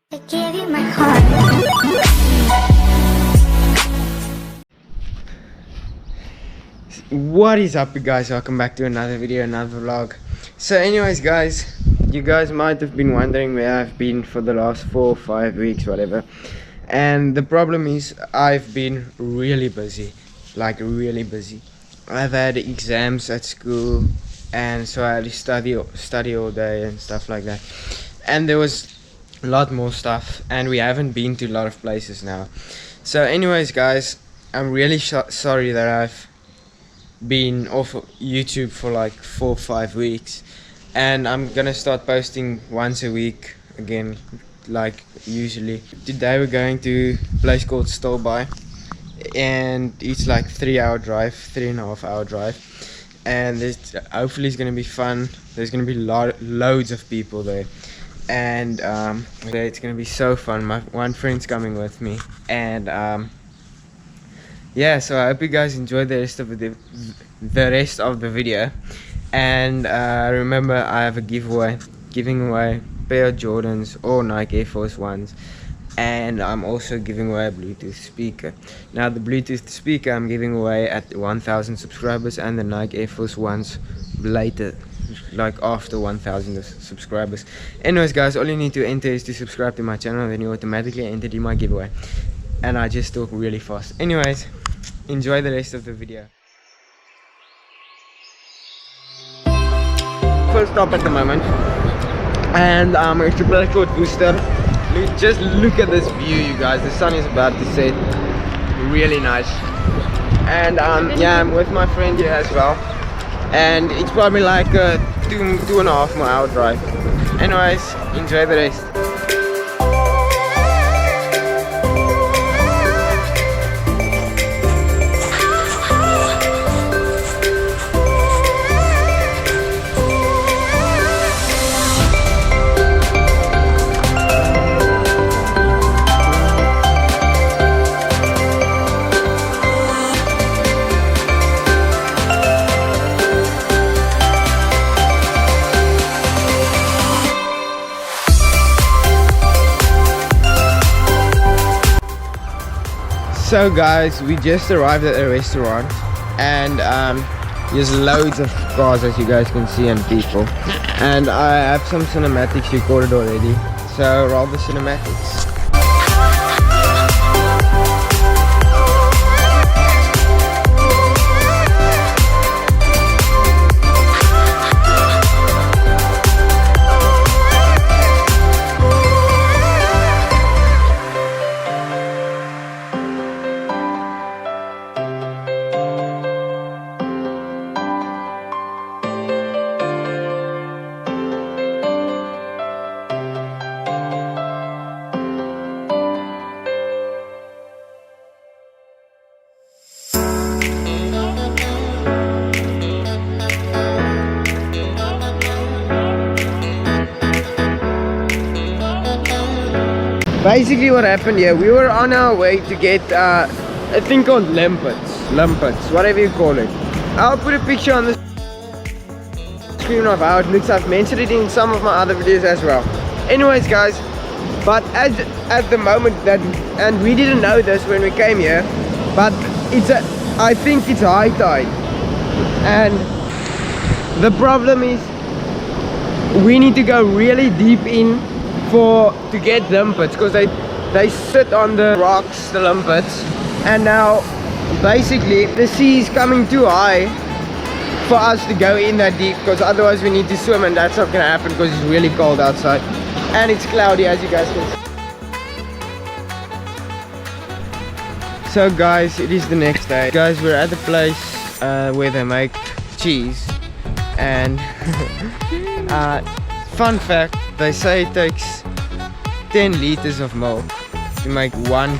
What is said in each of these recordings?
I gave you my heart. What is up, you guys? Welcome back to another video, another vlog. So anyways, guys, you guys might have been wondering where I've been for the last 4 or 5 weeks, whatever. And the problem is I've been really busy, like really busy. I've had exams at school, and so I had to study all day and stuff like that. And there was a lot more stuff, and we haven't been to a lot of places now. So anyways, guys, I'm really sorry that I've been off of YouTube for like 4 or 5 weeks, and I'm gonna start posting once a week again, like usually. Today we're going to a place called Stilbaai, and it's like 3-hour drive, 3.5-hour drive, and hopefully it's gonna be fun. There's gonna be loads of people there, and it's gonna be so fun. My one friend's coming with me, and yeah, so I hope you guys enjoy the rest of the video. And remember, I have a giveaway, giving away pair of Jordans or Nike Air Force Ones, and I'm also giving away a Bluetooth speaker. Now the Bluetooth speaker I'm giving away at 1,000 subscribers, and the Nike Air Force Ones later, like after 1,000 subscribers. Anyways, guys, all you need to enter is to subscribe to my channel, then you automatically enter in my giveaway. And I just talk really fast. Anyways, enjoy the rest of the video. First stop at the moment, and it's a place called Worcester. Just look at this view, you guys. The sun is about to set. Really nice. And yeah, I'm with my friend here as well, and it's probably like a 2.5 mile drive. Anyways, enjoy the rest. So guys, we just arrived at a restaurant, and there's loads of cars, as you guys can see, and people, and I have some cinematics recorded already, so roll the cinematics. Basically what happened here, we were on our way to get a thing called limpets, whatever you call it. I'll put a picture on the screen of how it looks. I've mentioned it in some of my other videos as well. Anyways, guys, but at the moment that, and we didn't know this when we came here, but I think it's high tide, and the problem is we need to go really deep in to get limpets, because they sit on the rocks, the limpets, and now basically the sea is coming too high for us to go in that deep, because otherwise we need to swim, and that's not gonna happen because it's really cold outside and it's cloudy, as you guys can see. So guys, it is the next day. Guys, we're at the place where they make cheese, and fun fact, they say it takes 10 liters of milk to make 1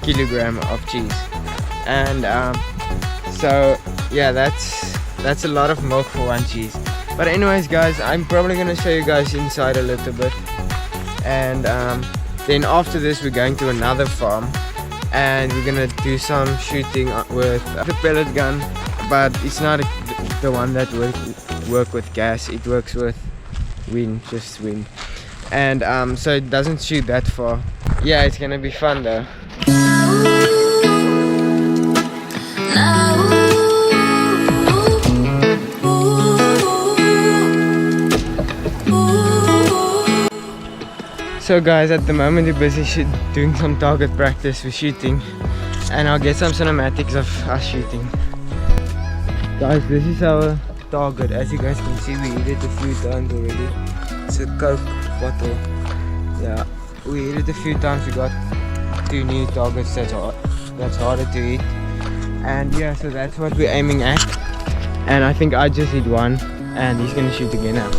kilogram of cheese, and so yeah, that's a lot of milk for one cheese. But anyways, guys, I'm probably gonna show you guys inside a little bit, and then after this we're going to another farm, and we're gonna do some shooting with the pellet gun, but it's not the one that work with gas. It works with wind, just wind. and so it doesn't shoot that far. Yeah, it's gonna be fun though. So guys, at the moment we're busy doing some target practice with shooting, and I'll get some cinematics of us shooting. Guys, this is our target. As you guys can see, we hit it a few times already. It's a Coke bottle. Yeah, we hit it a few times. We got 2 new targets that's harder to hit. And yeah, so that's what we're aiming at. And I think I just hit one, and he's gonna shoot again now.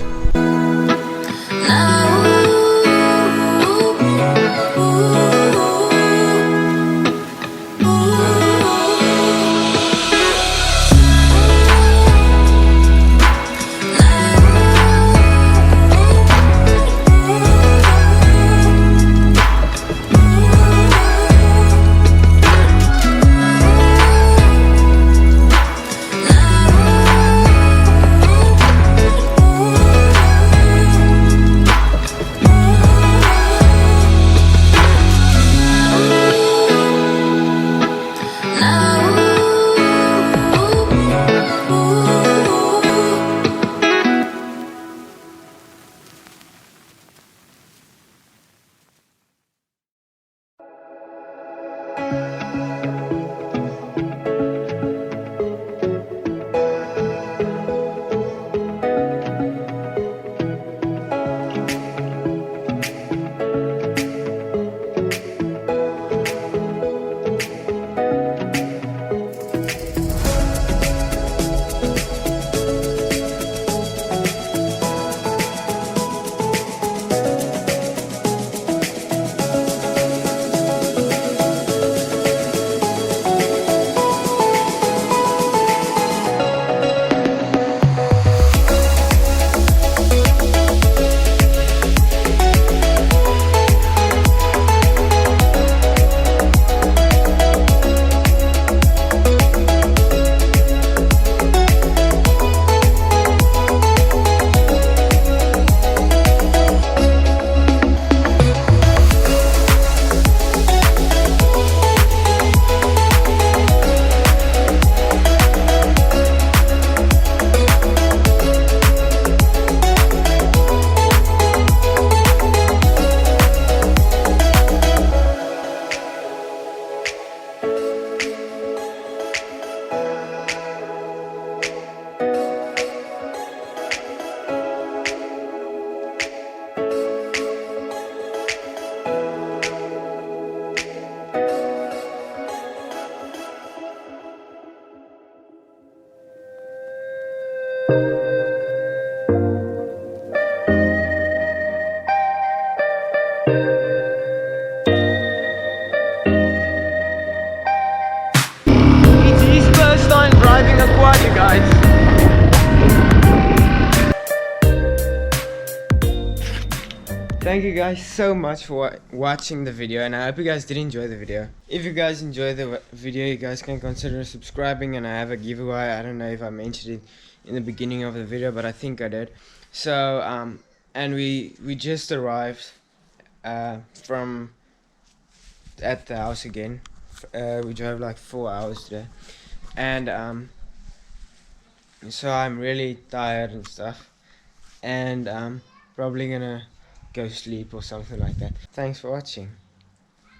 Thank you guys so much for watching the video, and I hope you guys did enjoy the video. If you guys enjoyed the video, you guys can consider subscribing, and I have a giveaway. I don't know if I mentioned it in the beginning of the video, but I think I did. So and we just arrived from at the house again. We drove like 4 hours today, and so I'm really tired and stuff, and probably gonna go sleep or something like that. Thanks for watching,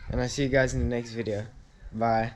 and I'll see you guys in the next video. Bye.